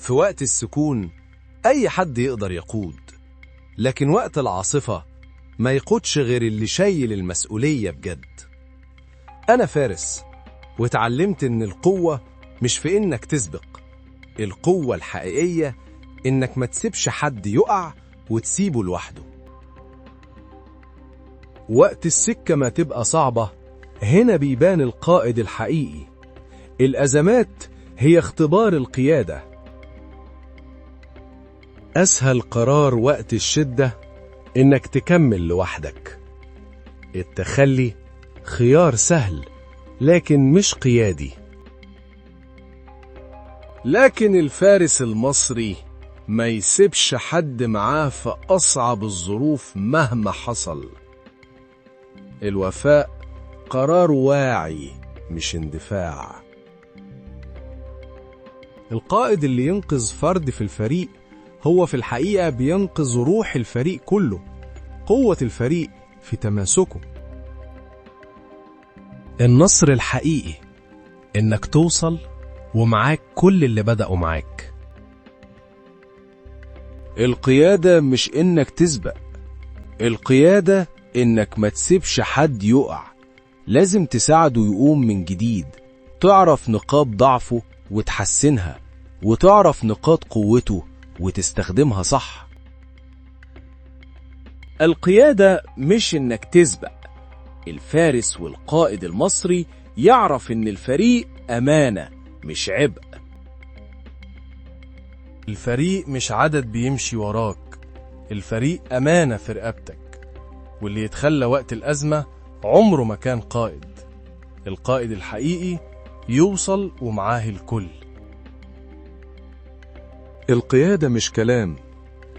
في وقت السكون أي حد يقدر يقود، لكن وقت العاصفة ما يقودش غير اللي شايل المسؤولية بجد. أنا فارس، واتعلمت إن القوة مش في إنك تسبق، القوة الحقيقية إنك ما تسيبش حد يقع وتسيبه لوحده. وقت السكة ما تبقى صعبة، هنا بيبان القائد الحقيقي. الأزمات هي اختبار القيادة. أسهل قرار وقت الشدة إنك تكمل لوحدك. التخلي خيار سهل لكن مش قيادي. لكن الفارس المصري ما يسيبش حد معاه في أصعب الظروف مهما حصل. الوفاء قرار واعي مش اندفاع. القائد اللي ينقذ فرد في الفريق هو في الحقيقة بينقذ روح الفريق كله. قوة الفريق في تماسكه. النصر الحقيقي إنك توصل ومعاك كل اللي بدأوا معاك. القيادة مش إنك تسبق، القيادة إنك ما تسيبش حد يقع. لازم تساعده يقوم من جديد، تعرف نقاط ضعفه وتحسنها، وتعرف نقاط قوته وتستخدمها صح. القيادة مش إنك تسبق. الفارس والقائد المصري يعرف إن الفريق أمانة مش عبء. الفريق مش عدد بيمشي وراك، الفريق أمانة في رقبتك. واللي يتخلى وقت الأزمة عمره ما كان قائد. القائد الحقيقي يوصل ومعاه الكل. القيادة مش كلام،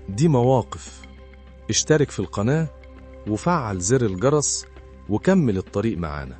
دي مواقف. اشترك في القناة وفعل زر الجرس وكمل الطريق معانا.